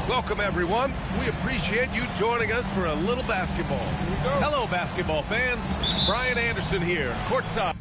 Welcome, everyone. We appreciate you joining us for a little basketball. Hello, basketball fans. Brian Anderson here, courtside.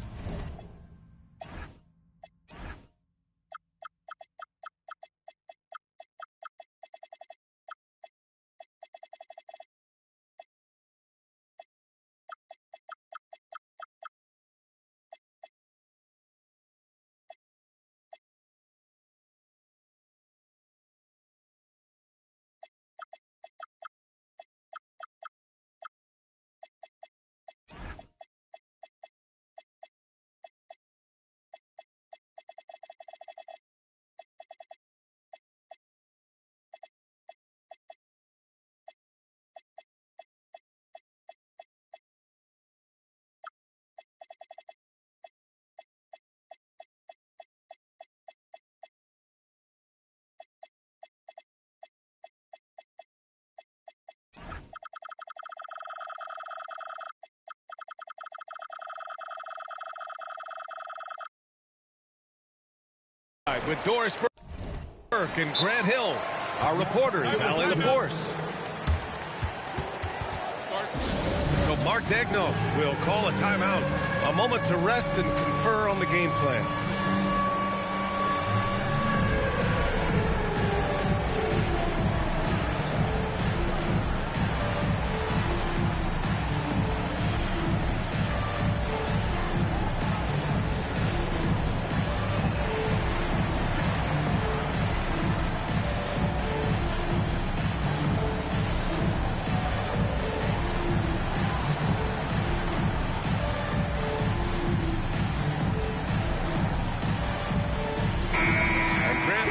With Doris Burke and Grant Hill, our reporters, Allie LaForce. So Mark Daigneault will call a timeout, a moment to rest and confer on the game plan.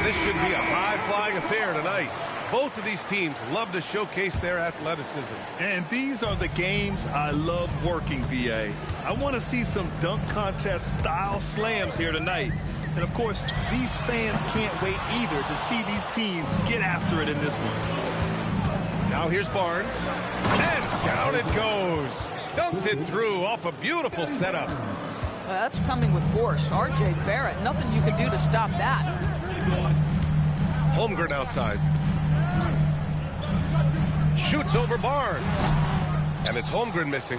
This should be a high-flying affair tonight. Both of these teams love to showcase their athleticism. And these are the games I love working, B.A. I want to see some dunk contest-style slams here tonight. And, of course, these fans can't wait either to see these teams get after it in this one. Now here's Barnes. And down it goes. Dunked it through off a beautiful setup. Well, that's coming with force. R.J. Barrett, nothing you can do to stop that. Holmgren outside. Shoots over Barnes. And it's Holmgren missing.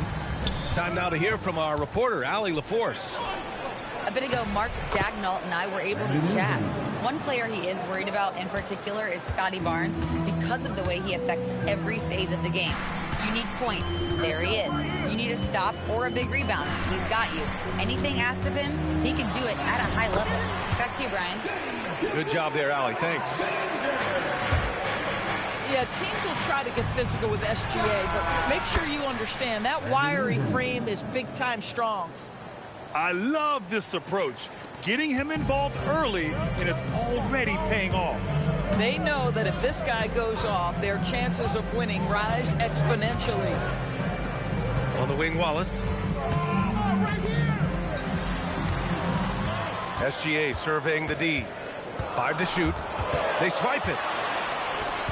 Time now to hear from our reporter, Allie LaForce. A bit ago, Mark Daigneault and I were able to chat. One player he is worried about in particular is Scottie Barnes because of the way he affects every phase of the game. You need points. There he is. You need a stop or a big rebound. He's got you. Anything asked of him, he can do it at a high level. Back to you, Brian. Good job there, Allie. Thanks. Yeah, teams will try to get physical with SGA, but make sure you understand that wiry frame is big-time strong. I love this approach. Getting him involved early, and it's already paying off. They know that if this guy goes off, their chances of winning rise exponentially. On the wing, Wallace. SGA surveying the D. 5 to shoot. They swipe it.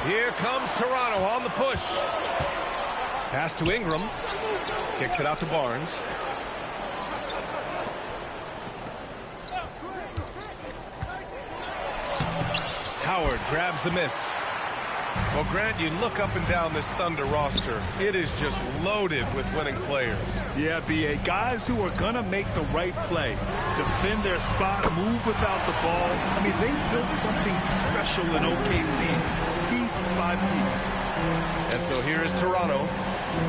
Here comes Toronto on the push. Pass to Ingram. Kicks it out to Barnes. Howard grabs the miss. Well, Grant, you look up and down this Thunder roster. It is just loaded with winning players. Yeah, B.A. Guys who are going to make the right play. Defend their spot, move without the ball. I mean, they've built something special in OKC, piece by piece. And so here is Toronto,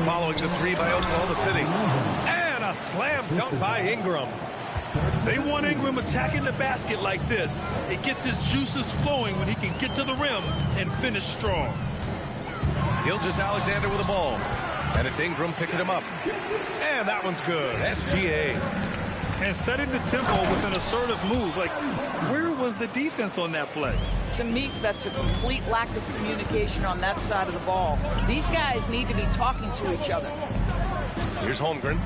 following the three by Oklahoma City. And a slam dunk by Ingram. They want Ingram attacking the basket like this. It gets his juices flowing when he can get to the rim and finish strong. Gilgeous-Alexander with the ball. And it's Ingram picking him up. And that one's good. SGA. And setting the tempo with an assertive move. Like, where was the defense on that play? To me, that's a complete lack of communication on that side of the ball. These guys need to be talking to each other. Here's Holmgren.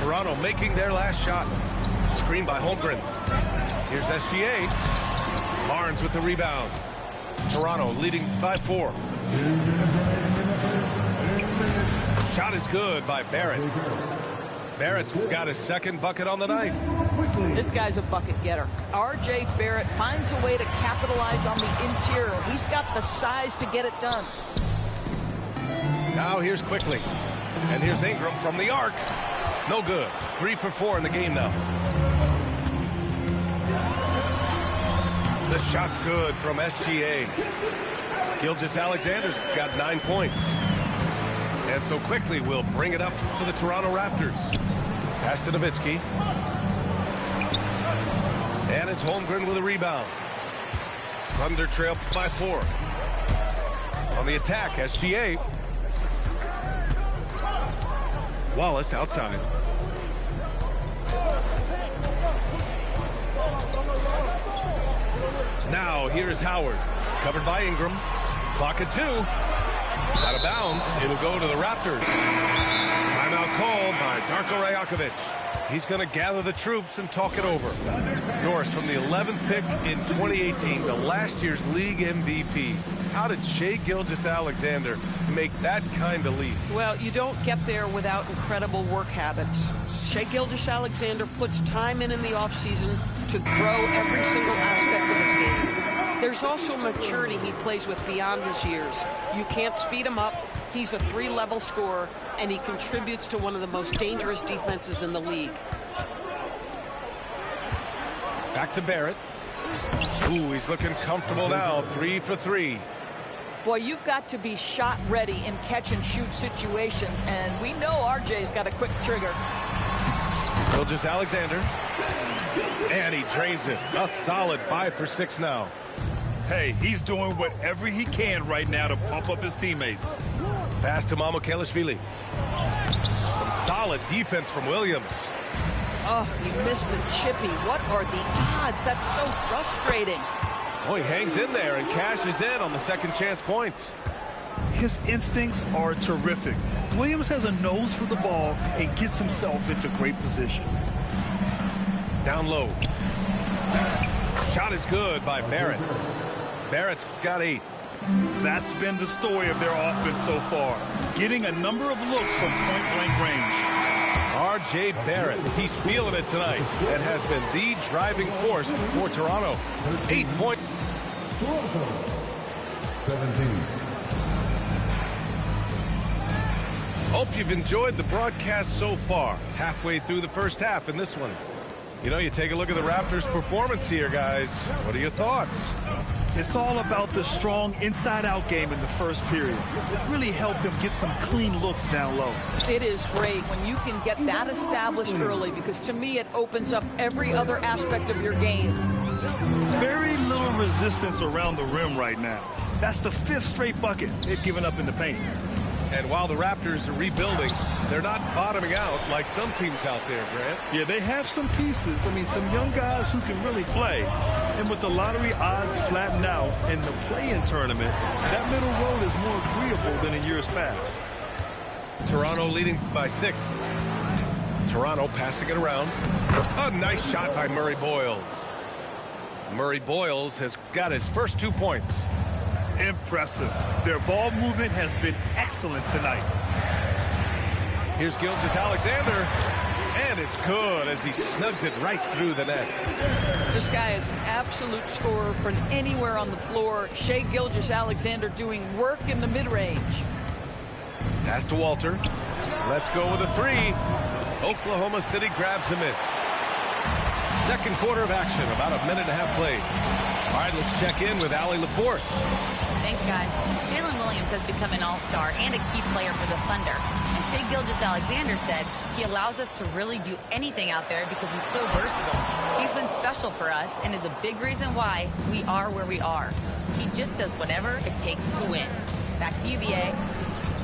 Toronto making their last shot. Screen by Holmgren. Here's SGA. Barnes with the rebound. Toronto leading by 4. Shot is good by Barrett. Barrett's got his second bucket on the night. This guy's a bucket getter. R.J. Barrett finds a way to capitalize on the interior. He's got the size to get it done. Now here's Quickly. And here's Ingram from the arc. No good. 3 for 4 in the game now. The shot's good from SGA. Gilgeous-Alexander's got 9 points. And so Quickly will bring it up for the Toronto Raptors. Pass to Nowitzki. And it's Holmgren with a rebound. Thunder trail by 4. On the attack, SGA. Wallace outside. Now here is Howard. Covered by Ingram. Clock at 2. Out of bounds. It'll go to the Raptors. Timeout called by Darko Rajakovic. He's going to gather the troops and talk it over. Norris from the 11th pick in 2018, the last year's league MVP. How did Shai Gilgeous-Alexander make that kind of leap? Well, you don't get there without incredible work habits. Shai Gilgeous-Alexander puts time in the offseason to grow every single aspect of his game. There's also maturity he plays with beyond his years. You can't speed him up. He's a 3-level scorer, and he contributes to one of the most dangerous defenses in the league. Back to Barrett. Ooh, he's looking comfortable now. 3 for 3. Boy, you've got to be shot ready in catch-and-shoot situations, and we know RJ's got a quick trigger. Gilgeous-Alexander. And he drains it. A solid 5 for 6 now. Hey, he's doing whatever he can right now to pump up his teammates. Pass to Mamukelashvili. Some solid defense from Williams. Oh, he missed the chippy. What are the odds? That's so frustrating. Oh, he hangs in there and cashes in on the second chance points. His instincts are terrific. Williams has a nose for the ball and gets himself into great position. Down low. Shot is good by Barrett. Barrett's got 8. That's been the story of their offense so far, getting a number of looks from point-blank range. R.J. Barrett, he's feeling it tonight and has been the driving force for Toronto. 8 points. Toronto, 17. Hope you've enjoyed the broadcast so far. Halfway through the first half in this one. You know, you take a look at the Raptors' performance here, guys. What are your thoughts? It's all about the strong inside-out game in the first period. It really helped them get some clean looks down low. It is great when you can get that established early, because to me it opens up every other aspect of your game. Very little resistance around the rim right now. That's the 5th straight bucket they've given up in the paint. And while the Raptors are rebuilding, they're not bottoming out like some teams out there, Grant. Yeah, they have some pieces. I mean, some young guys who can really play. And with the lottery odds flattened out in the play-in tournament, that middle road is more agreeable than in years past. Toronto leading by 6. Toronto passing it around. A nice shot by Murray Boyles. Murray Boyles has got his first 2 points. Impressive. Their ball movement has been excellent tonight. Here's Gilgeous-Alexander, and it's good as he snugs it right through the net. This guy is an absolute scorer from anywhere on the floor. Shai Gilgeous-Alexander doing work in the mid-range. Pass to Walter. Let's go with a 3. Oklahoma City grabs a miss. Second quarter of action, about a minute and a half played. All right, let's check in with Allie LaForce. Thanks, guys. Jalen Williams has become an all-star and a key player for the Thunder. And Shai Gilgeous-Alexander said he allows us to really do anything out there because he's so versatile. He's been special for us and is a big reason why we are where we are. He just does whatever it takes to win. Back to you, BA.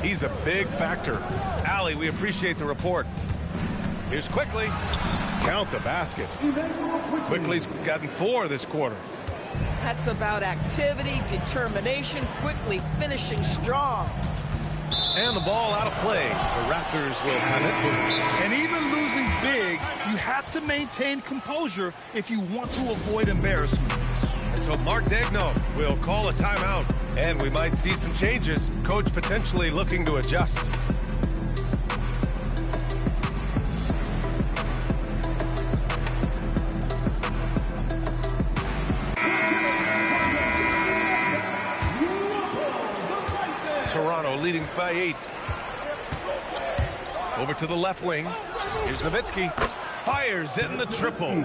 He's a big factor. Allie, we appreciate the report. Here's Quickly. Count the basket. Quickly's gotten 4 this quarter. That's about activity, determination, quickly finishing strong. And the ball out of play. The Raptors will have it. And even losing big, you have to maintain composure if you want to avoid embarrassment. And so Mark Daigneault will call a timeout. And we might see some changes. Coach potentially looking to adjust. by 8. Over to the left wing. Here's Nowitzki. Fires in the triple.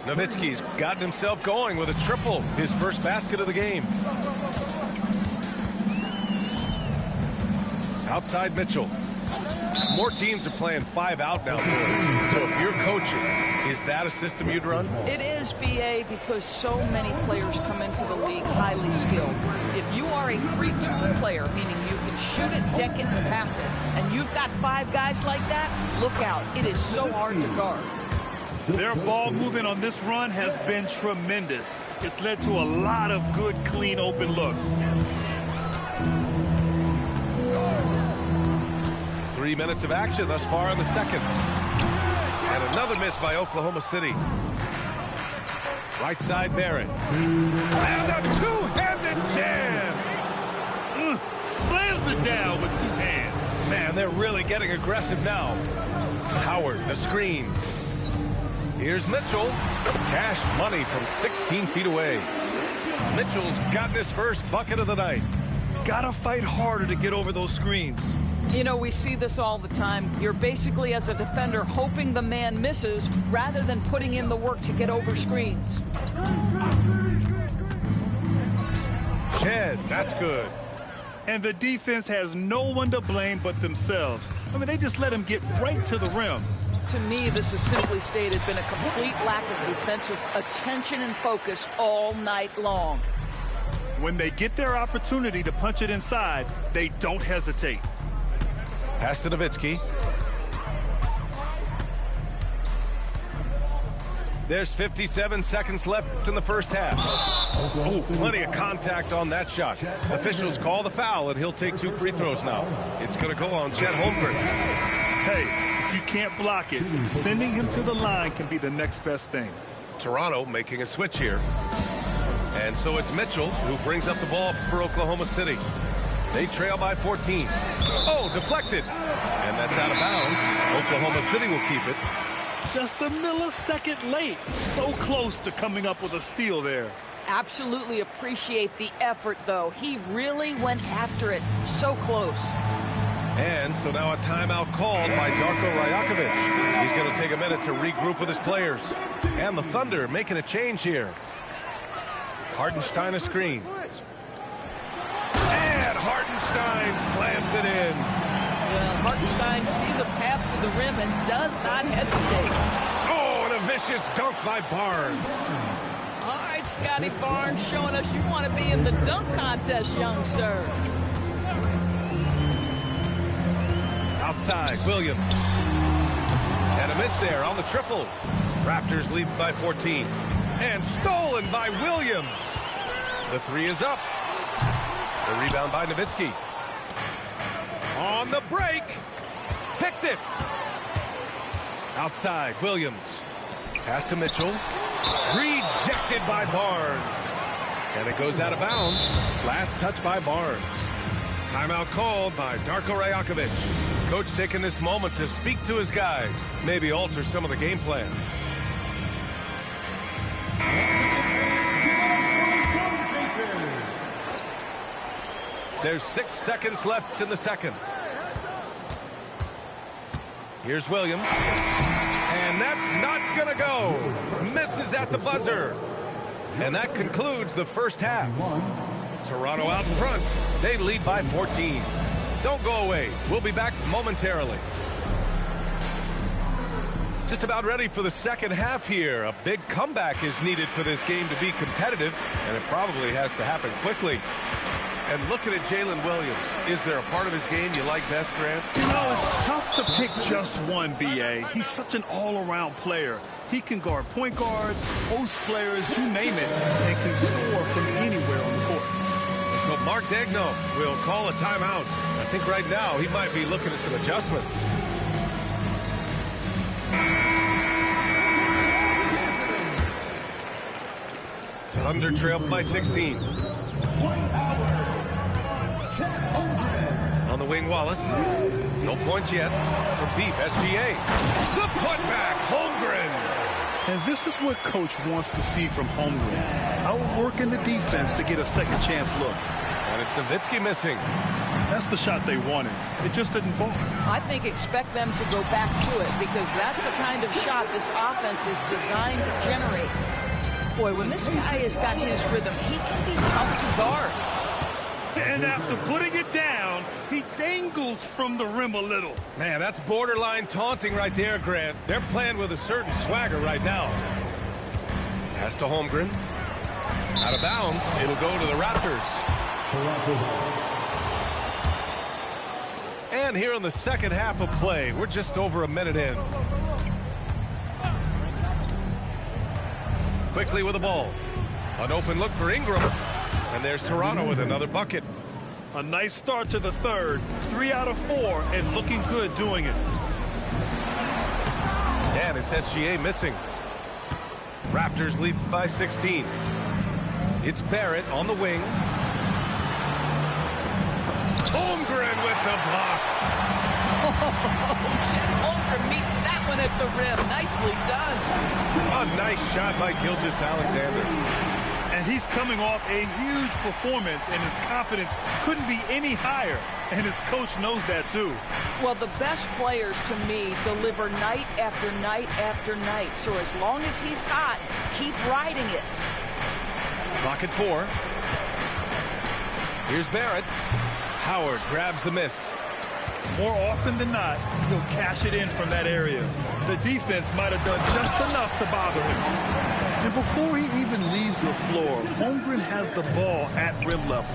Nowitzki's gotten himself going with a triple. His first basket of the game. Outside Mitchell. More teams are playing 5 out now, boys. So if you're coaching, is that a system you'd run? It is, BA, because so many players come into the league highly skilled. If you are a 3-tool player, meaning you can shoot it, deck it, and pass it, and you've got 5 guys like that, look out. It is so hard to guard. Their ball movement on this run has been tremendous. It's led to a lot of good, clean, open looks. 3 minutes of action thus far in the second. And another miss by Oklahoma City. Right side Barrett. And a two-handed jam. Slams it down with 2 hands. Man, they're really getting aggressive now. Howard, the screen. Here's Mitchell. Cash money from 16 feet away. Mitchell's gotten his first bucket of the night. Gotta fight harder to get over those screens. You know, we see this all the time. You're basically, as a defender, hoping the man misses rather than putting in the work to get over screens. Shed, that's good. And the defense has no one to blame but themselves. I mean, they just let him get right to the rim. To me, this has simply stated been a complete lack of defensive attention and focus all night long. When they get their opportunity to punch it inside, they don't hesitate. Pass to Nowitzki. There's 57 seconds left in the first half. Oh, plenty of contact on that shot. Officials call the foul, and he'll take 2 free throws now. It's going to go on Chet Holmgren. Hey, if you can't block it, sending him to the line can be the next best thing. Toronto making a switch here. And so it's Mitchell who brings up the ball for Oklahoma City. They trail by 14. Oh, deflected. And that's out of bounds. Oklahoma City will keep it. Just a millisecond late. So close to coming up with a steal there. Absolutely appreciate the effort, though. He really went after it. So close. And so now a timeout called by Darko Rajakovic. He's going to take a minute to regroup with his players. And the Thunder making a change here. Hartenstein a screen. And Hartenstein slams it in. Well, Hartenstein sees a path to the rim and does not hesitate. Oh, and a vicious dunk by Barnes. All right, Scotty Barnes showing us you want to be in the dunk contest, young sir. Outside, Williams. And a miss there on the triple. Raptors lead by 14. And stolen by Williams. The 3 is up. The rebound by Nowitzki. On the break. Picked it. Outside, Williams. Pass to Mitchell. Rejected by Barnes. And it goes out of bounds. Last touch by Barnes. Timeout called by Darko Rajakovic. Coach taking this moment to speak to his guys. Maybe alter some of the game plan. There's 6 seconds left in the second. Here's Williams. And that's not going to go. Misses at the buzzer. And that concludes the first half. Toronto out in front. They lead by 14. Don't go away. We'll be back momentarily. Just about ready for the second half here. A big comeback is needed for this game to be competitive, and it probably has to happen quickly. And looking at Jalen Williams, is there a part of his game you like best, Grant? You know, it's tough to pick just one, B.A. He's such an all-around player. He can guard point guards, post players, you name it, and can score from anywhere on the court. So Mark Daigneault will call a timeout. I think right now he might be looking at some adjustments. Thunder trailed by 16. On the wing, Wallace. No points yet. From deep, SGA. The putback, Holmgren. And this is what Coach wants to see from Holmgren. Outworking the defense to get a second chance look. And it's Nowitzki missing. That's the shot they wanted. It just didn't fall. I think expect them to go back to it because that's the kind of shot this offense is designed to generate. Boy, when this guy has got his rhythm, he can be tough to guard. And after putting it down, he dangles from the rim a little. Man, that's borderline taunting right there, Grant. They're playing with a certain swagger right now. Pass to Holmgren. Out of bounds. It'll go to the Raptors. And here in the second half of play, we're just over a minute in. Quickly with the ball. An open look for Ingram. And there's Toronto with another bucket. A nice start to the third. 3 out of 4 and looking good doing it. And it's SGA missing. Raptors lead by 16. It's Barrett on the wing. Holmgren with the block. Chet Holmgren meets that one at the rim. Nicely done. A nice shot by Gilgeous-Alexander. And he's coming off a huge performance, and his confidence couldn't be any higher. And his coach knows that, too. Well, the best players, to me, deliver night after night after night. So as long as he's hot, keep riding it. Clock at 4. Here's Barrett. Howard grabs the miss. More often than not, he'll cash it in from that area. The defense might have done just enough to bother him. And before he even leaves the floor, Holmgren has the ball at rim level.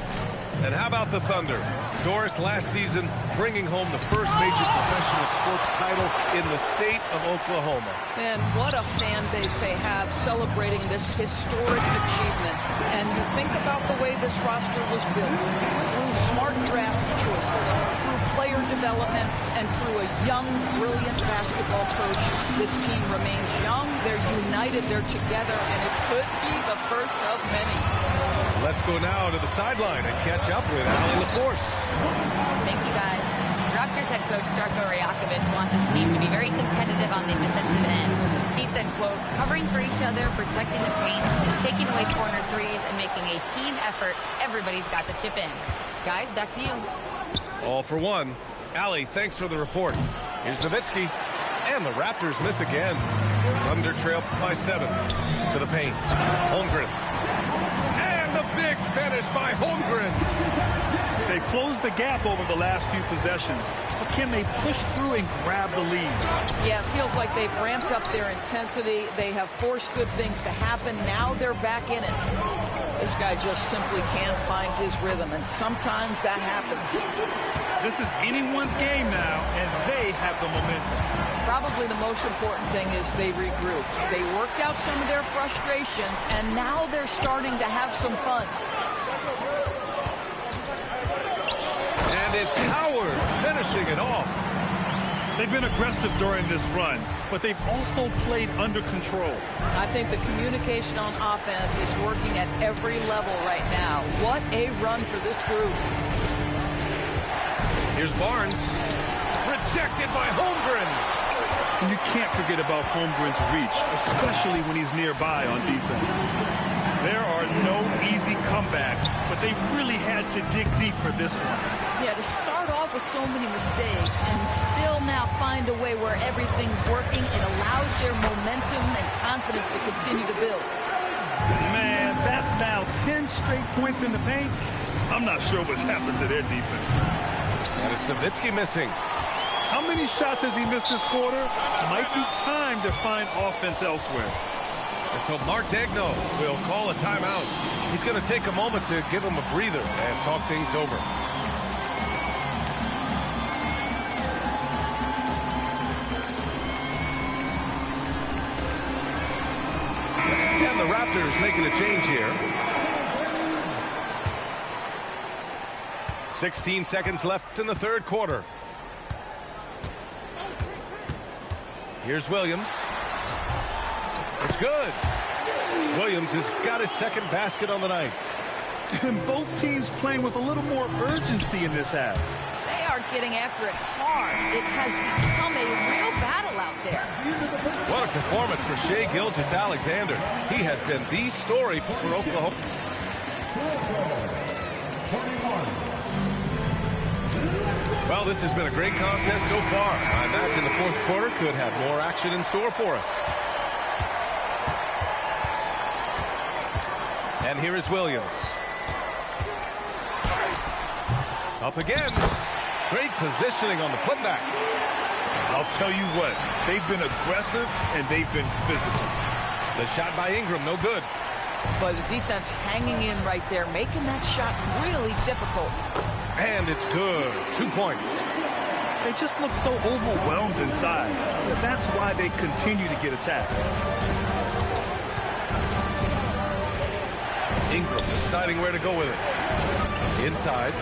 And how about the Thunder? Doris last season bringing home the first major professional sports title in the state of Oklahoma. And what a fan base they have celebrating this historic achievement. And you think about the way this roster was built, through smart draft choices, through player development, and through a young, brilliant basketball coach. This team remains young, they're united, they're together, and it could be the first of many. Let's go now to the sideline and catch up with Allie LaForce. Thank you, guys. Raptors head coach Darko Rajakovic wants his team to be very competitive on the defensive end. He said, quote, covering for each other, protecting the paint, taking away corner threes, and making a team effort. Everybody's got to chip in. Guys, back to you. All for one. Allie, thanks for the report. Here's Nowitzki. And the Raptors miss again. Thunder trail by 7. To the paint. Holmgren. And the big finish by Holmgren. They closed the gap over the last few possessions, but can they push through and grab the lead? Yeah, it feels like they've ramped up their intensity. They have forced good things to happen. Now they're back in it. This guy just simply can't find his rhythm, and sometimes that happens. This is anyone's game now, and they have the momentum. Probably the most important thing is they regroup. They worked out some of their frustrations, and now they're starting to have some fun. And it's Howard finishing it off. They've been aggressive during this run, but they've also played under control. I think the communication on offense is working at every level right now. What a run for this group. Here's Barnes. Rejected by Holmgren. And you can't forget about Holmgren's reach, especially when he's nearby on defense. There are no easy comebacks, but they really had to dig deep for this one. Yeah, to start off with so many mistakes and still now find a way where everything's working, it allows their momentum and confidence to continue to build. Man, that's now 10 straight points in the paint. I'm not sure what's happened to their defense. And it's Nowitzki missing. How many shots has he missed this quarter? Might be time to find offense elsewhere. And so Mark Daigneault will call a timeout. He's going to take a moment to give him a breather and talk things over. And the Raptors making a change here. 16 seconds left in the third quarter. Here's Williams. It's good. Williams has got his second basket on the night. And both teams playing with a little more urgency in this half. They are getting after it hard. It has become a real battle out there. What a performance for Shai Gilgeous-Alexander. He has been the story for Oklahoma. Well, this has been a great contest so far. I imagine the fourth quarter could have more action in store for us. And here is Williams. Up again. Great positioning on the putback. I'll tell you what, they've been aggressive and they've been physical. The shot by Ingram, no good. But the defense hanging in right there, making that shot really difficult. And it's good. 2 points. They just look so overwhelmed inside. That's why they continue to get attacked. Ingram deciding where to go with it. Inside.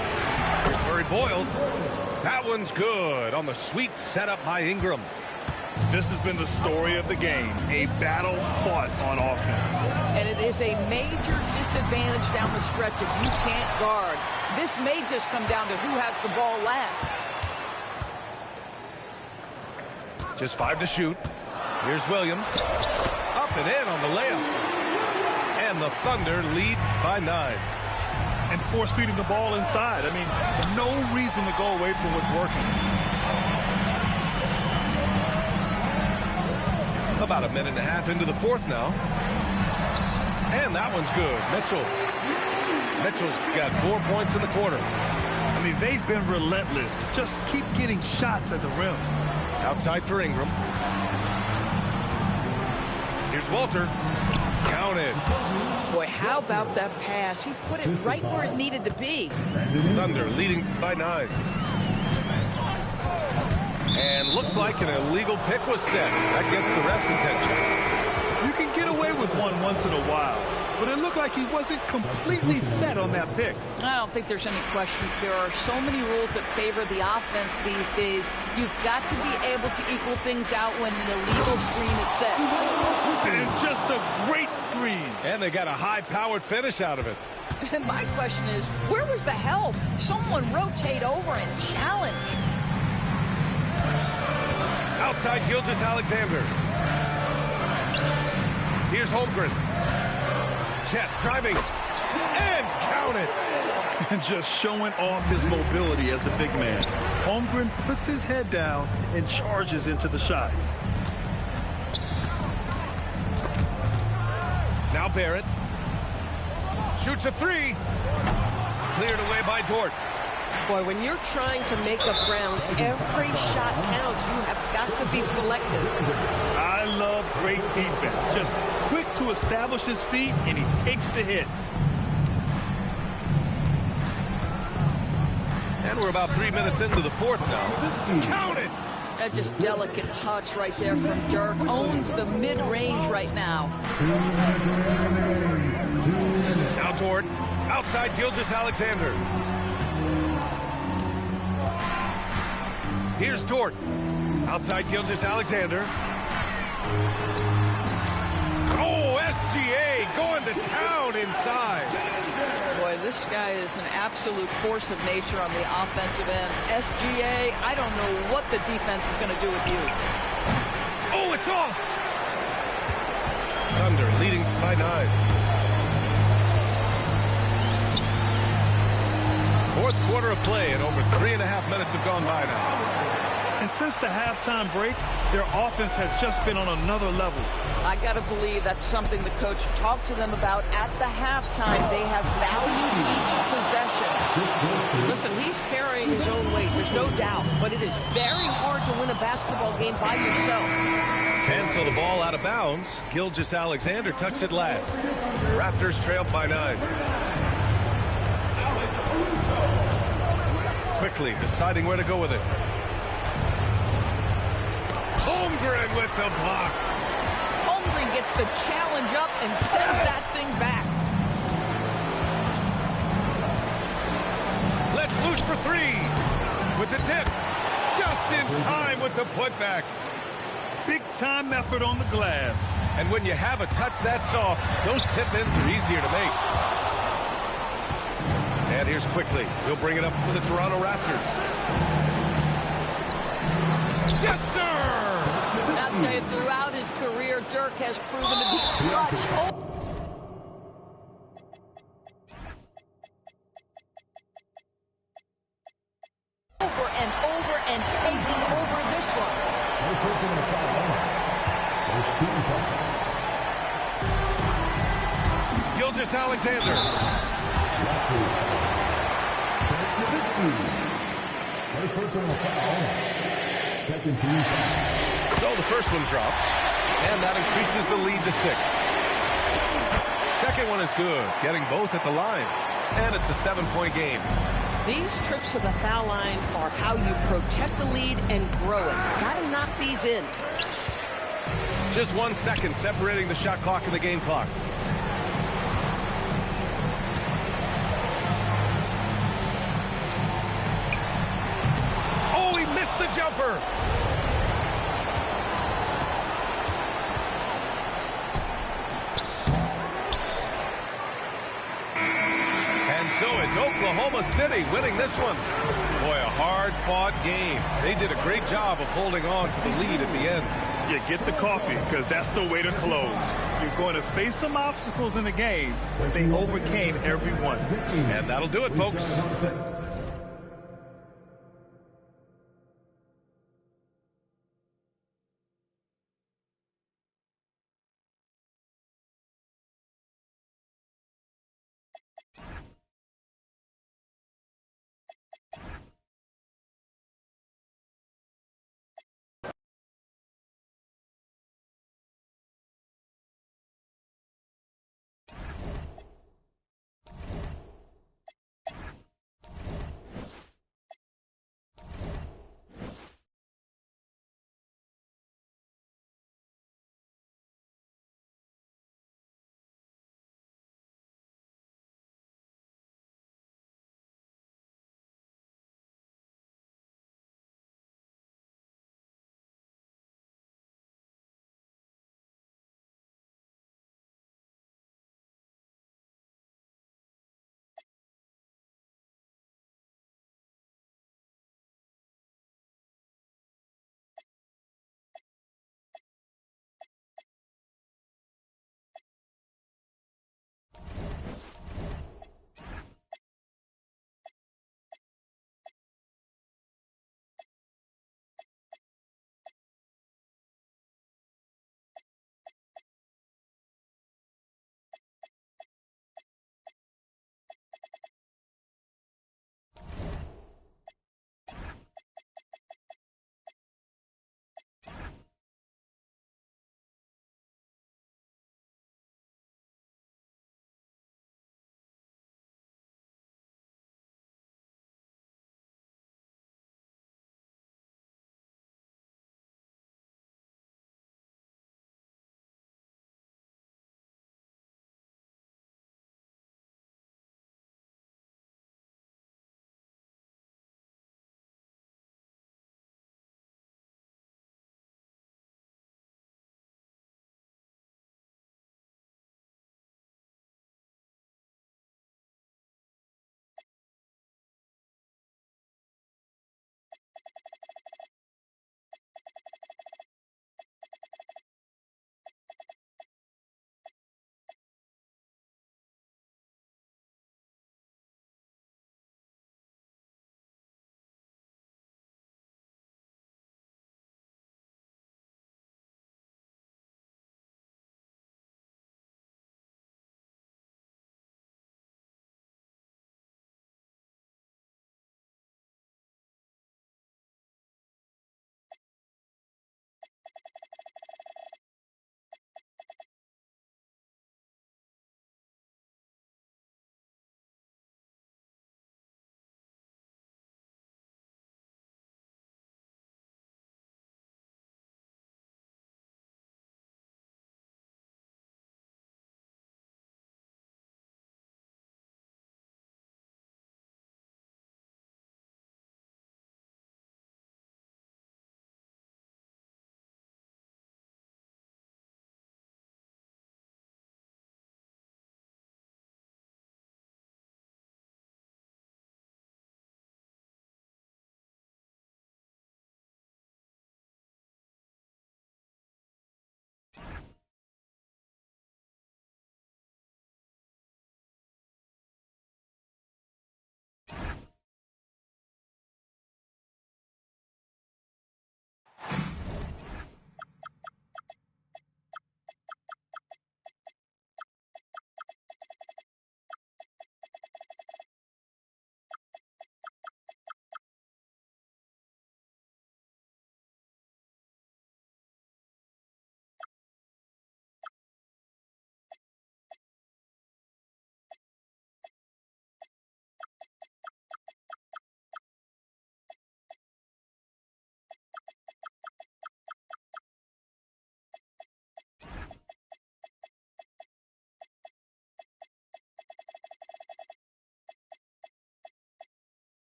Here's Murray Boyles. That one's good on the sweet setup by Ingram. This has been the story of the game, a battle fought on offense. And it is a major disadvantage down the stretch if you can't guard. This may just come down to who has the ball last. Just 5 to shoot. Here's Williams. Up and in on the layup. And the Thunder lead by 9. And force-feeding the ball inside. I mean, no reason to go away from what's working. About a minute and a half into the fourth now. And that one's good. Mitchell's got 4 points in the quarter. I mean, they've been relentless. Just keep getting shots at the rim. Outside for Ingram. Here's Walter. Counted. Boy, how about that pass? He put it right where it needed to be. Thunder leading by 9. And looks like an illegal pick was set. That gets the ref's attention. You can get away with one once in a while, but it looked like he wasn't completely set on that pick. I don't think there's any question. There are so many rules that favor the offense these days. You've got to be able to equal things out when an illegal screen is set. And just a great screen. And they got a high-powered finish out of it. And my question is, where was the help? Someone rotate over and challenge. Outside Gilgeous-Alexander. Here's Holmgren. Chet driving. And count it. And just showing off his mobility as a big man. Holmgren puts his head down and charges into the shot. Now Barrett. Shoots a 3. Cleared away by Dort. Boy, when you're trying to make up ground, every shot counts. You have got to be selective. I love great defense. Just quick to establish his feet, and he takes the hit. And we're about 3 minutes into the fourth now. Count it! That just delicate touch right there from Dirk. Owns the mid-range right now. Now Dort. Outside Gilgeous-Alexander. Here's Dort. Outside Gilgeous-Alexander. Oh, SGA going to town inside. Boy, this guy is an absolute force of nature on the offensive end. SGA, I don't know what the defense is going to do with you. Oh, it's off. Thunder leading by 9. Fourth quarter of play, and over 3.5 minutes have gone by now. And since the halftime break, their offense has just been on another level. I got to believe that's something the coach talked to them about at the halftime. They have valued each possession. Listen, he's carrying his own weight, there's no doubt, but it is very hard to win a basketball game by yourself. Cancel the ball out of bounds. Gilgeous-Alexander tucks it last. Raptors trail by 9. Quickly deciding where to go with it. Holmgren with the block. Holmgren gets the challenge up and sends that thing back. Let's loose for 3. With the tip. Just in time with the putback. Big time effort on the glass. And when you have a touch that soft, those tip-ins are easier to make. And here's Quickly. He'll bring it up for the Toronto Raptors. Yes, sir! I'll tell you, throughout his career, Dirk has proven to be clutch. Gilgeous-Alexander. First personal foul. Second team foul. So the first one drops, and that increases the lead to 6. Second one is good, getting both at the line. And it's a 7-point game. These trips to the foul line are how you protect the lead and grow it. Got to knock these in. Just 1 second separating the shot clock and the game clock. Oh, he missed the jumper. So it's Oklahoma City winning this one. Boy, a hard-fought game. They did a great job of holding on to the lead at the end. Yeah, get the coffee, because that's the way to close. You're going to face some obstacles in the game, but they overcame every one. And that'll do it, folks.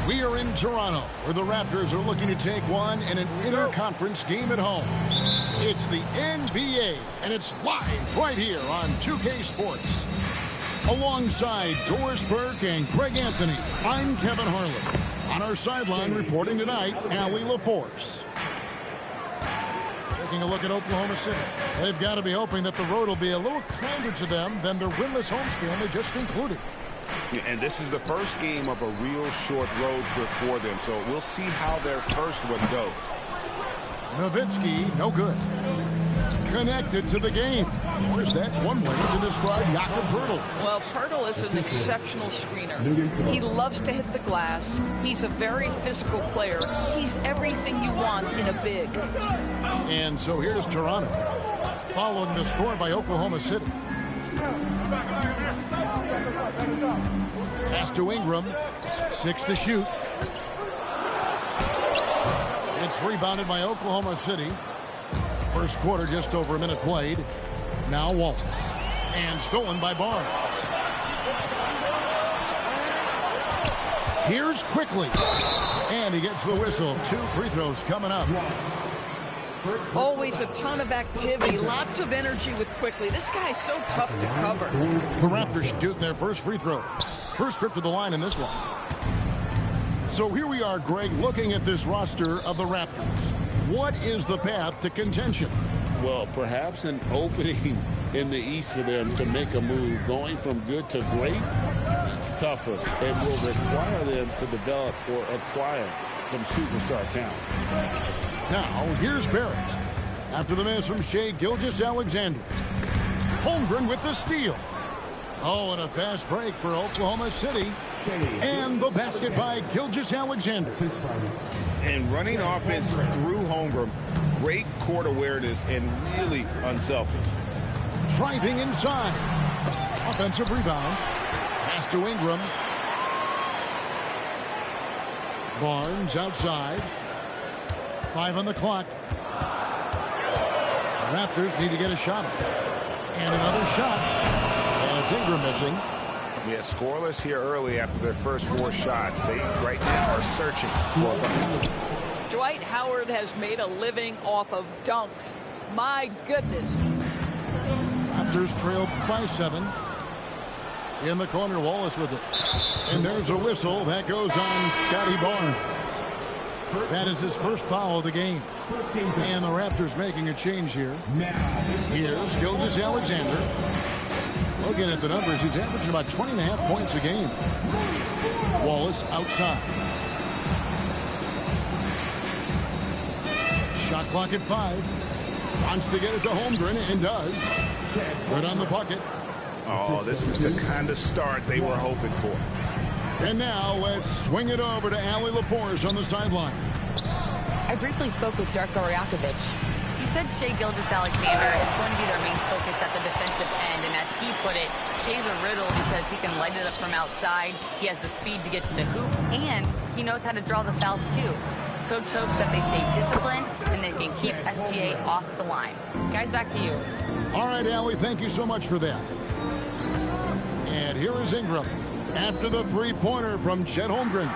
We are in Toronto, where the Raptors are looking to take one in an interconference game at home. It's the NBA, and it's live right here on 2K Sports. Alongside Doris Burke and Greg Anthony, I'm Kevin Harlan. On our sideline reporting tonight, Allie LaForce. Taking a look at Oklahoma City. They've got to be hoping that the road will be a little kinder to them than their winless homestand they just concluded. And this is the first game of a real short road trip for them, so we'll see how their first one goes. Nowitzki, no good. Connected to the game. Of course, that's one way to describe Jakob Poeltl. Well, Poeltl is an exceptional screener. He loves to hit the glass. He's a very physical player. He's everything you want in a big. And so here's Toronto, following the score by Oklahoma City. Pass to Ingram. 6 to shoot. It's rebounded by Oklahoma City. First quarter, just over a minute played. Now Wallace. And stolen by Barnes. Here's Quickly. And he gets the whistle. 2 free throws coming up. Always a ton of activity, lots of energy with Quickly. This guy's so tough to cover. The Raptors shooting their first free throws. First trip to the line in this one. So here we are, Greg, looking at this roster of the Raptors. What is the path to contention? Well, perhaps an opening in the East for them to make a move. Going from good to great, it's tougher and will require them to develop or acquire some superstar talent. Now, here's Barrett. After the miss from Shai Gilgeous-Alexander. Holmgren with the steal. Oh, and a fast break for Oklahoma City. And the basket by Gilgeous-Alexander. And running offense through Holmgren, great court awareness and really unselfish. Driving inside. Offensive rebound. Pass to Ingram. Barnes outside. 5 on the clock. The Raptors need to get a shot up. And another shot. And it's Ingram missing. Yeah, scoreless here early after their first 4 shots. They right now are searching for one. Dwight Howard has made a living off of dunks. My goodness. Raptors trail by 7. In the corner, Wallace with it. And there's a whistle. That goes on Scotty Barnes. That is his first foul of the game. And the Raptors making a change here. Here's Gilgeous-Alexander. Looking at the numbers, he's averaging about 20.5 points a game. Wallace outside. Shot clock at 5. Wants to get it to Holmgren and does. Good on the bucket. Oh, this is the kind of start they were hoping for. And now let's swing it over to Allie LaForce on the sideline. I briefly spoke with Darko Rajakovic. He said Shai Gilgeous-Alexander is going to be their main focus at the defensive end, and as he put it, Shai's a riddle because he can light it up from outside, he has the speed to get to the hoop, and he knows how to draw the fouls too. Coach hopes that they stay disciplined and they can keep SGA off the line. Guys, back to you. All right, Allie, thank you so much for that. And here is Ingram after the three-pointer from Chet Holmgren.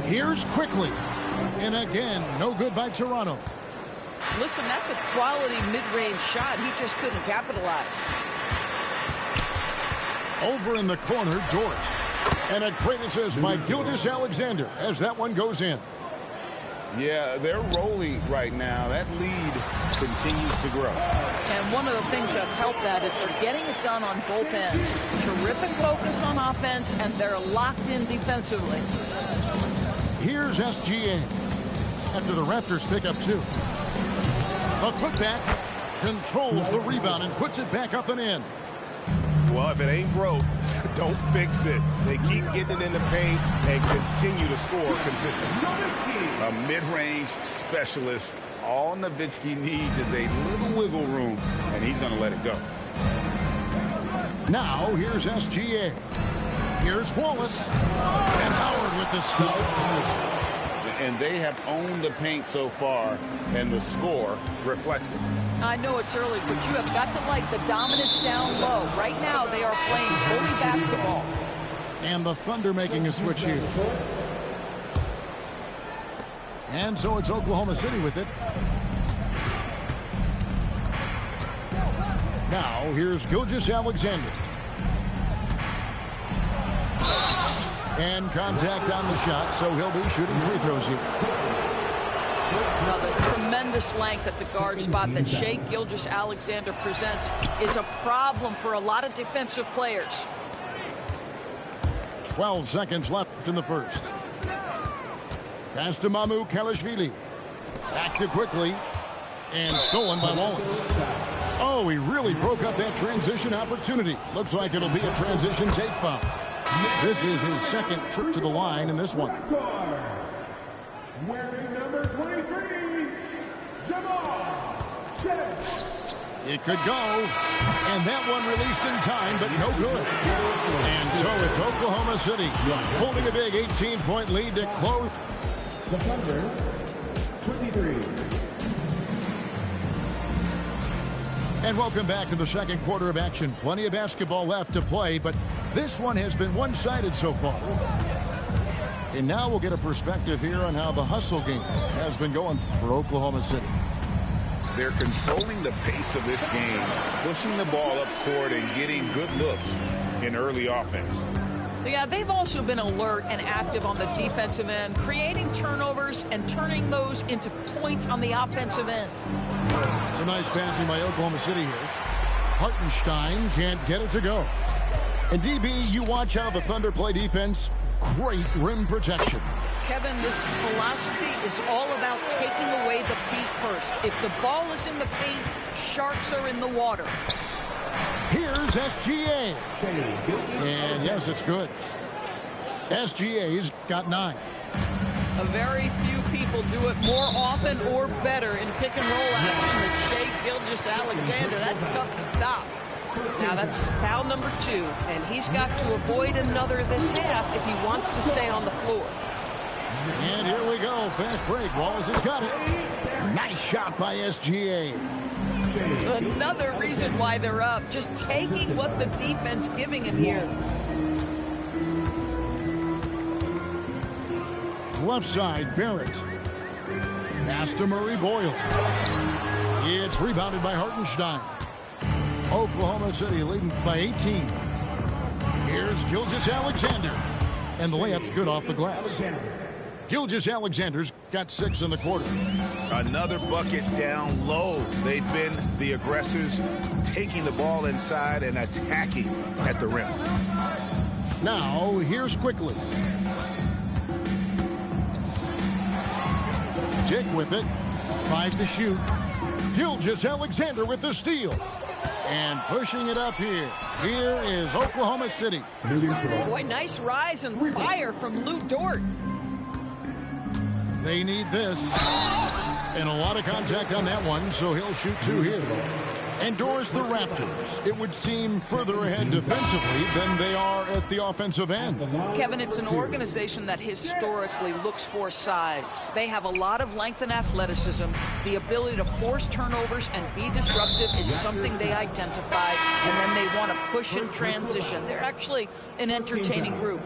Here's Quickly. And again, no good by Toronto. Listen, that's a quality mid-range shot. He just couldn't capitalize. Over in the corner, Dort. And a great assist by Gilgeous-Alexander as that one goes in. Yeah, they're rolling right now. That lead continues to grow. And one of the things that's helped that is they're getting it done on both ends. Terrific focus on offense, and they're locked in defensively. Here's SGA. After the Raptors pick up 2. A putback controls the rebound and puts it back up and in. Well, if it ain't broke, don't fix it. They keep getting it in the paint and continue to score consistently. A mid-range specialist. All Nowitzki needs is a little wiggle room, and he's going to let it go. Now, here's SGA. Here's Wallace. And Howard with the stuff. And they have owned the paint so far, and the score reflects it. I know it's early, but you have got to like the dominance down low. Right now, they are playing bully basketball. And the Thunder making a switch here. And so it's Oklahoma City with it. Now here's Gilgeous-Alexander. And contact on the shot, so he'll be shooting free throws here. Now, the tremendous length at the guard spot that Shai Gilgeous-Alexander presents is a problem for a lot of defensive players. 12 seconds left in the first. Pass to Mamu Kalashvili. Back to quickly. And stolen by Wallace. Oh, he really broke up that transition opportunity. Looks like it'll be a transition take foul. This is his second trip to the line in this one. Wearing number 23, Jamal Shead. It could go. And that one released in time, but no good. And so it's Oklahoma City holding a big 18-point lead to close. The Thunder, 23. And welcome back to the second quarter of action. Plenty of basketball left to play, but this one has been one-sided so far. And now we'll get a perspective here on how the hustle game has been going for Oklahoma City. They're controlling the pace of this game, pushing the ball up court and getting good looks in early offense. Yeah, they've also been alert and active on the defensive end, creating turnovers and turning those into points on the offensive end. Some nice passing by Oklahoma City here. Hartenstein can't get it to go. And DB, you watch how the Thunder play defense. Great rim protection. Kevin, this philosophy is all about taking away the paint first. If the ball is in the paint, sharks are in the water. Here's SGA. And yes, it's good. SGA's got 9. A very few people do it more often or better in pick and roll action than Shai Gilgeous-Alexander. That's tough to stop. Now that's foul number 2, and he's got to avoid another this half if he wants to stay on the floor. And here we go. Fast break. Wallace has got it. Nice shot by SGA. Another reason why they're up. Just taking what the defense giving him here. Left side, Barrett. Pass to Murray Boyle. It's rebounded by Hartenstein. Oklahoma City leading by 18. Here's Gilgeous-Alexander. And the layup's good off the glass. Gilgeous-Alexander's got 6 in the quarter. Another bucket down low. They've been the aggressors, taking the ball inside and attacking at the rim. Now, here's quickly. Dick with it. 5 to shoot. Gilgeous-Alexander with the steal. And pushing it up here. Here is Oklahoma City. Boy, nice rise and fire from Lou Dort. They need this. And a lot of contact on that one, so he'll shoot 2 here. Endorse the Raptors. It would seem further ahead defensively than they are at the offensive end. Kevin, it's an organization that historically looks for size. They have a lot of length and athleticism. The ability to force turnovers and be disruptive is something they identify, and then they want to push in transition. They're actually an entertaining group.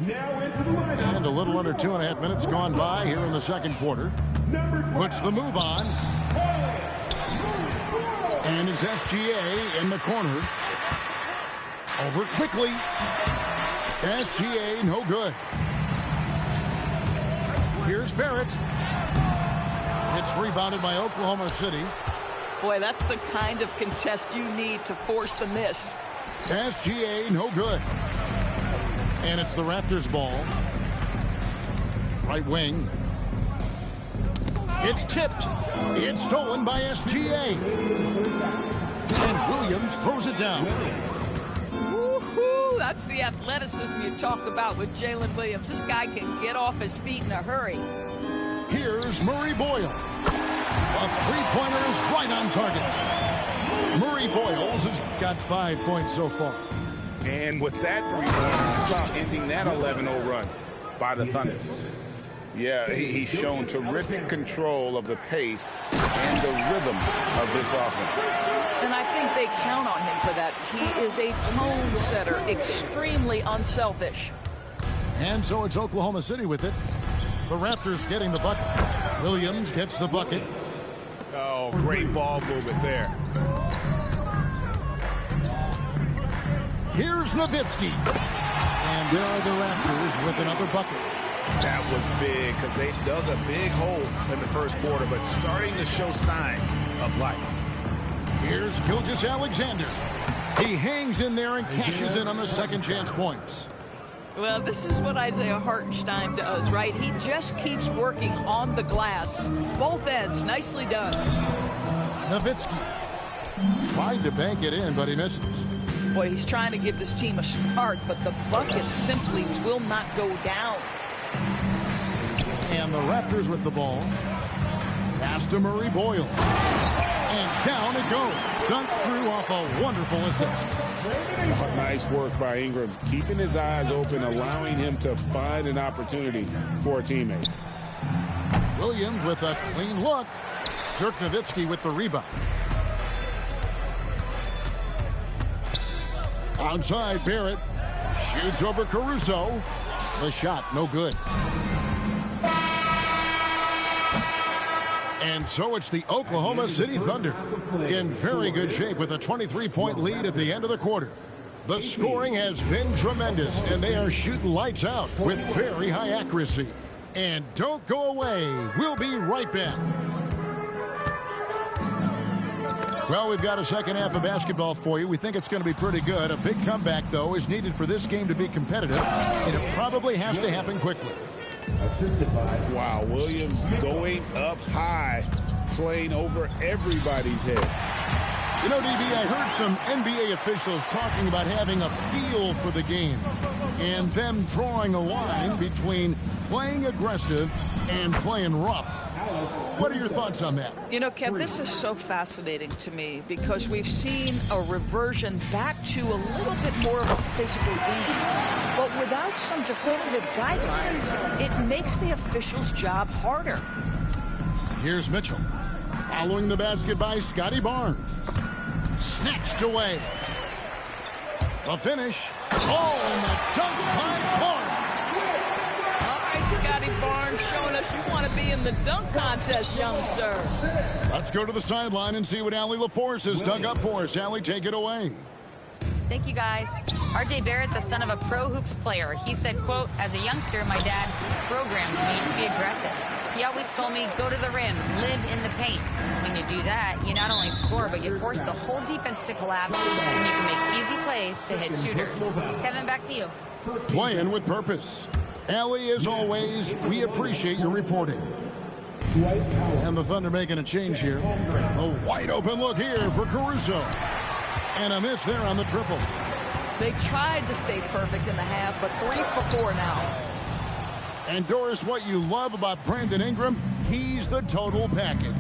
And a little under 2.5 minutes gone by here in the second quarter. Puts the move on. And it's SGA in the corner. Over quickly. SGA, no good. Here's Barrett. It's rebounded by Oklahoma City. Boy, that's the kind of contest you need to force the miss. SGA, no good. And it's the Raptors' ball. Right wing. It's tipped. It's stolen by SGA. And Williams throws it down. Woohoo! That's the athleticism you talk about with Jalen Williams. This guy can get off his feet in a hurry. Here's Murray Boyle. A three-pointer is right on target. Murray Boyles has got 5 points so far. And with that three-pointer, about ending that 11-0 run by the Thunder. Yeah, he's shown terrific control of the pace and the rhythm of this offense. And I think they count on him for that. He is a tone setter, extremely unselfish. And so it's Oklahoma City with it. The Raptors getting the bucket. Williams gets the bucket. Oh, great ball movement there. Here's Nowitzki. And there are the Raptors with another bucket. That was big because they dug a big hole in the first quarter, but starting to show signs of life. Here's Gilgeous-Alexander. He hangs in there and cashes in on the second chance points. Well, this is what Isaiah Hartenstein does, right? He just keeps working on the glass. Both ends, nicely done. Nowitzki tried to bank it in, but he misses. Boy, he's trying to give this team a spark, but the bucket simply will not go down. And the Raptors with the ball. Pass to Murray Boyle. And down it goes. Dunk through off a wonderful assist. Nice work by Ingram, keeping his eyes open, allowing him to find an opportunity for a teammate. Williams with a clean look. Dirk Nowitzki with the rebound. Outside, Barrett shoots over Caruso. The shot, no good. And so it's the Oklahoma City Thunder in very good shape with a 23-point lead at the end of the quarter. The scoring has been tremendous, and they are shooting lights out with very high accuracy. And don't go away. We'll be right back. Well, we've got a second half of basketball for you. We think it's going to be pretty good. A big comeback, though, is needed for this game to be competitive, and it probably has to happen quickly. Wow, Williams going up high, playing over everybody's head. You know, DB, I heard some NBA officials talking about having a feel for the game and them drawing a line between playing aggressive and playing rough. What are your thoughts on that? You know, Kev, this is so fascinating to me because we've seen a reversion back to a little bit more of a physical game. But without some definitive guidelines, it makes the officials' job harder. Here's Mitchell. Following the basket by Scotty Barnes. Snatched away. The finish. Oh, and the dunk by Barnes. All right, Scotty Barnes showing us you want to be in the dunk contest, young sir. Let's go to the sideline and see what Allie LaForce has dug up for us. Allie, take it away. Thank you, guys. R.J. Barrett, the son of a pro hoops player, he said, quote, as a youngster, my dad programmed me to be aggressive. He always told me, go to the rim, live in the paint. When you do that, you not only score, but you force the whole defense to collapse, and you can make easy plays to hit shooters. Kevin, back to you. Playing with purpose. Allie, as always, we appreciate your reporting. And the Thunder making a change here. A wide open look here for Caruso. And a miss there on the triple. They tried to stay perfect in the half, but 3 for 4 now. And Doris, what you love about Brandon Ingram, he's the total package.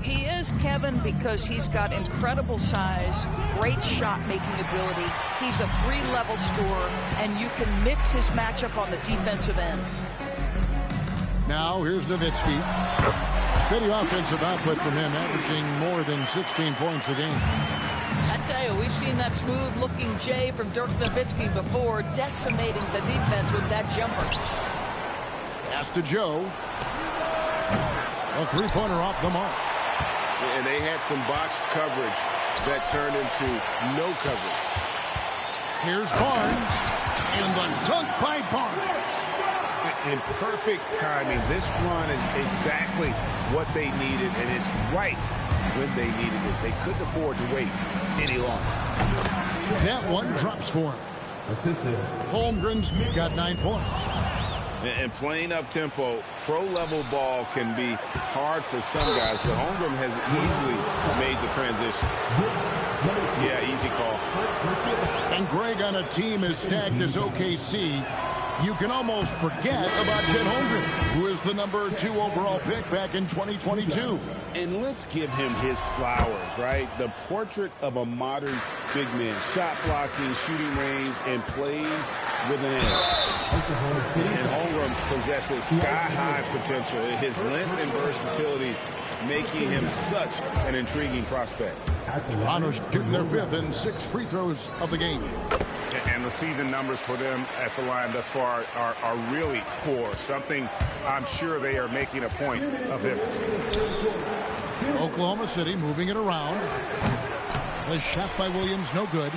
He is, Kevin, because he's got incredible size, great shot-making ability. He's a 3-level scorer, and you can mix his matchup on the defensive end. Now here's Nowitzki. Steady offensive output from him, averaging more than 16 points a game. I tell you, we've seen that smooth-looking J from Dirk Nowitzki before, decimating the defense with that jumper. Pass to Joe. A three-pointer off the mark. And they had some botched coverage that turned into no coverage. Here's Barnes. And the dunk by Barnes. In perfect timing. This run is exactly what they needed, and it's right when they needed it. They couldn't afford to wait any longer. That one drops for him. Holmgren's got 9 points. And playing up-tempo, pro-level ball can be hard for some guys, but Holmgren has easily made the transition. Yeah, easy call. And Greg, on a team as stacked as OKC, you can almost forget about Chet Holmgren, who is the #2 overall pick back in 2022. And let's give him his flowers, right? The portrait of a modern big man. Shot blocking, shooting range, and plays with an edge. And Holmgren possesses sky-high potential. His length and versatility making him such an intriguing prospect. Toronto's shooting their 5th and 6th free throws of the game. And the season numbers for them at the line thus far are really poor. Something I'm sure they are making a point of emphasis. Oklahoma City moving it around. The shot by Williams, no good.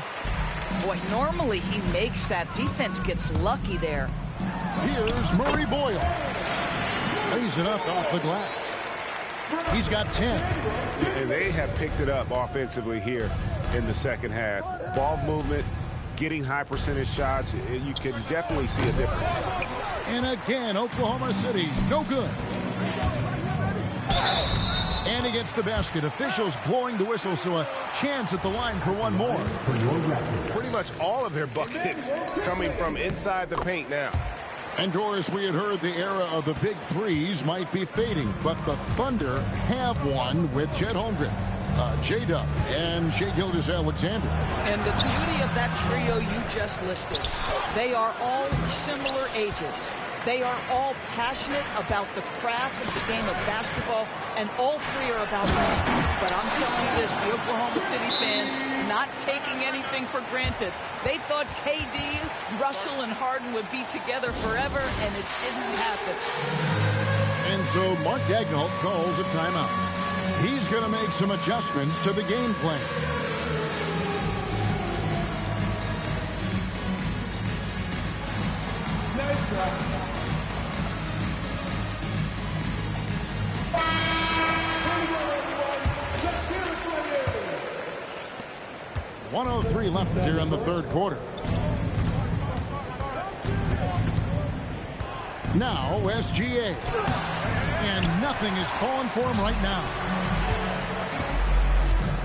Boy, normally he makes that. Defense gets lucky there. Here's Murray Boyle. Lays it up off the glass. He's got 10. And they have picked it up offensively here in the second half. Ball movement, getting high percentage shots. You can definitely see a difference. And again, Oklahoma City, no good. And against the basket, officials blowing the whistle, so a chance at the line for one more. Pretty much all of their buckets coming from inside the paint now. And Doris, we had heard the era of the big threes might be fading, but the Thunder have one with Chet Holmgren, J-Dub, and Shai Gilgeous-Alexander. And the beauty of that trio you just listed, they are all similar ages. They are all passionate about the craft of the game of basketball, and all three are about winning. But I'm telling you this, the Oklahoma City fans not taking anything for granted. They thought KD, Russell, and Harden would be together forever, and it didn't happen. And so Mark Daigneault calls a timeout. He's going to make some adjustments to the game plan. Nice 1:03 left here in the third quarter. Now SGA. And nothing is falling for him right now.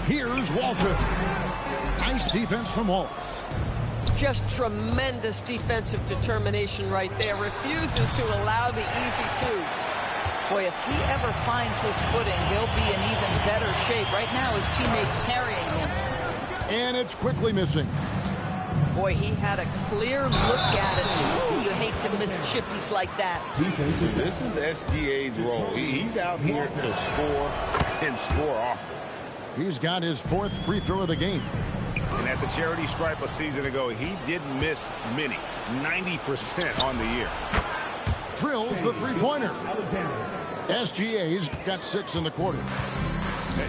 Here's Walter. Nice defense from Wallace. Just tremendous defensive determination right there. Refuses to allow the easy two. Boy, if he ever finds his footing, he'll be in even better shape. Right now, his teammates carrying him. And it's quickly missing. Boy, he had a clear look at it. Ooh, you hate to miss chippies like that. This is SGA's role. He's out here to score and score often. He's got his 4th free throw of the game. And at the charity stripe a season ago, he didn't miss many. 90% on the year. Drills the three-pointer. SGA's got 6 in the quarter.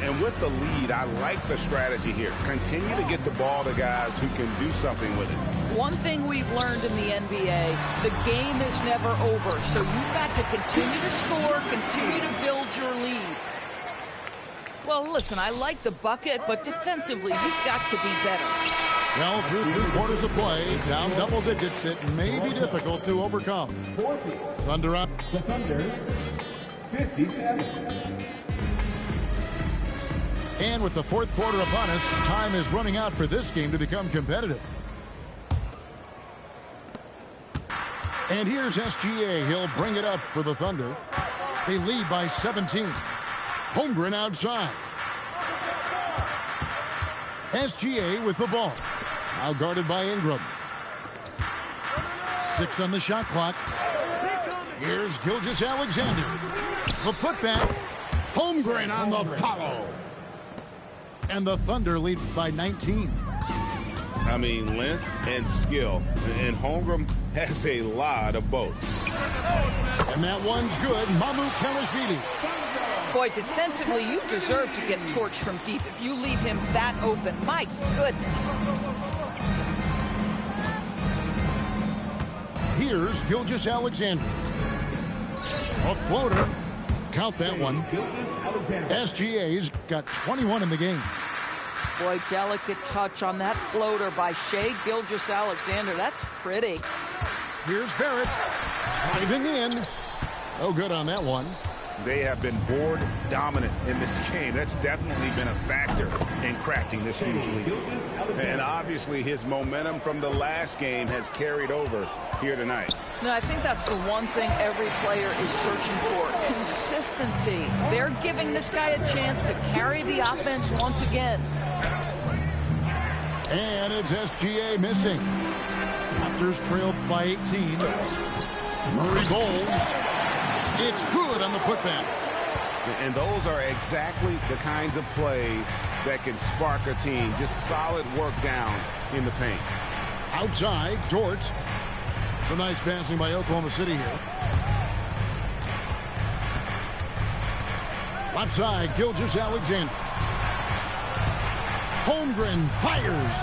And with the lead, I like the strategy here. Continue to get the ball to guys who can do something with it. One thing we've learned in the NBA, the game is never over. So you've got to continue to score, continue to build your lead. Well, listen, I like the bucket, but defensively, you've got to be better. Well, through 3 quarters of play, down double digits, it may be difficult to overcome. Thunder up. The Thunder, 57. And with the 4th quarter upon us, time is running out for this game to become competitive. And here's SGA. He'll bring it up for the Thunder. They lead by 17. Holmgren outside. SGA with the ball. Now guarded by Ingram. 6 on the shot clock. Here's Gilgeous-Alexander. The putback. Holmgren on the follow. And the Thunder lead by 19. I mean, length and skill. And Holmgren has a lot of both. And that one's good. Mamukelashvili. Boy, defensively, you deserve to get torched from deep if you leave him that open. My goodness. Here's Gilgeous-Alexander. A floater. Count that one. SGA's got 21 in the game. Boy, delicate touch on that floater by Shai Gilgeous-Alexander. That's pretty. Here's Barrett. Driving in. No good on that one. They have been board dominant in this game. That's definitely been a factor in crafting this huge lead. And obviously his momentum from the last game has carried over here tonight. No, I think that's the one thing every player is searching for. Consistency. They're giving this guy a chance to carry the offense once again. And it's SGA missing. Raptors trailed by 18. Murray bowls. It's good on the putback. And those are exactly the kinds of plays that can spark a team. Just solid work down in the paint. Outside, Dort. Some nice passing by Oklahoma City here. Left side, Gilgeous-Alexander. Holmgren fires.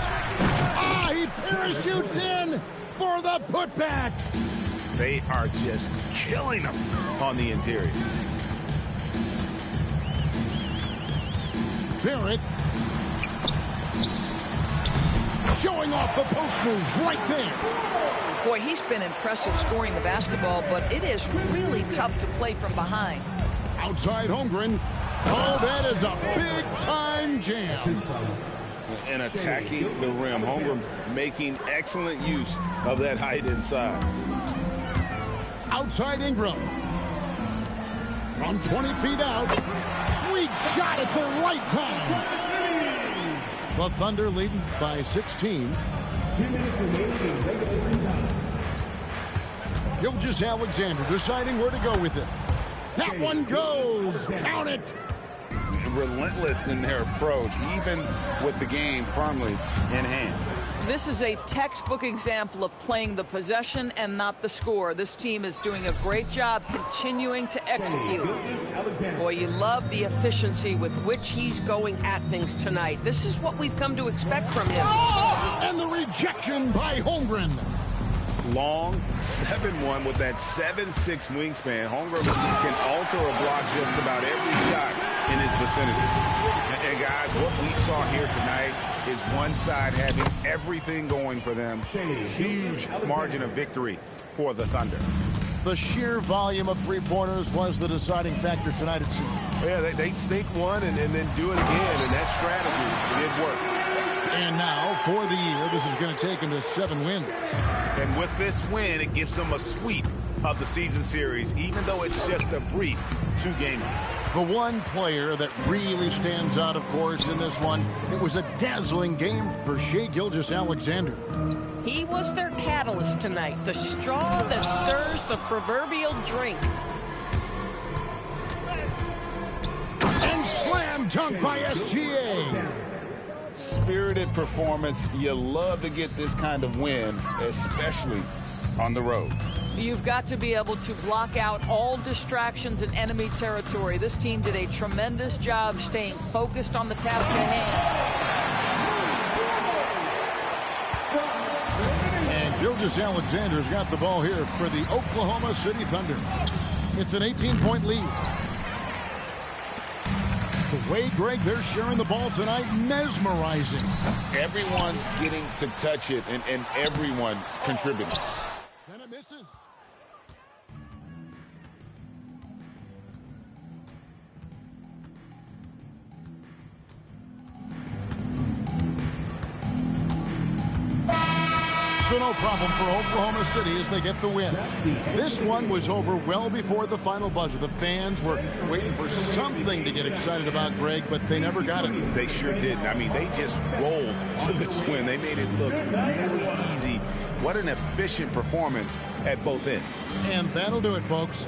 He parachutes in for the putback. They are just killing them on the interior. Barrett. Showing off the post moves right there. Boy, he's been impressive scoring the basketball, but it is really tough to play from behind. Outside Holmgren. Oh, that is a big-time jam. And attacking the rim. Holmgren making excellent use of that height inside. Outside Ingram. From 20 feet out. Sweet shot at the right time. The Thunder leading by 16. 2 minutes remaining in regulation time. Gilgeous-Alexander deciding where to go with it. That one goes. Count it. Relentless in their approach, even with the game firmly in hand. This is a textbook example of playing the possession and not the score. This team is doing a great job continuing to execute. Boy, you love the efficiency with which he's going at things tonight. This is what we've come to expect from him. And the rejection by Holmgren. Long 7'1" with that 7'6" wingspan. Holmgren can alter a block just about every shot in his vicinity. And guys, what we saw here tonight is one side having everything going for them. Huge margin of victory for the Thunder. The sheer volume of three-pointers was the deciding factor tonight, it seemed. Yeah, they sink one and then do it again, and that strategy did work. And now, for the year, this is going to take them to 7 wins. And with this win, it gives them a sweep of the season series, even though it's just a brief 2-game. The one player that really stands out, of course, in this one, it was a dazzling game for Shai Gilgeous-Alexander. He was their catalyst tonight, the straw that stirs the proverbial drink. And slam dunk by SGA. Spirited performance. You love to get this kind of win, especially on the road. You've got to be able to block out all distractions in enemy territory. This team did a tremendous job staying focused on the task at hand. And Gilgeous-Alexander's got the ball here for the Oklahoma City Thunder. It's an 18-point lead. The way, Greg, they're sharing the ball tonight, mesmerizing. Everyone's getting to touch it, and everyone's contributing. And it misses. So no problem for Oklahoma City as they get the win. This one was over well before the final buzzer. The fans were waiting for something to get excited about, Greg, but they never got it. They sure didn't. I mean, they just rolled to this win. They made it look really easy. What an efficient performance at both ends. And that'll do it, folks.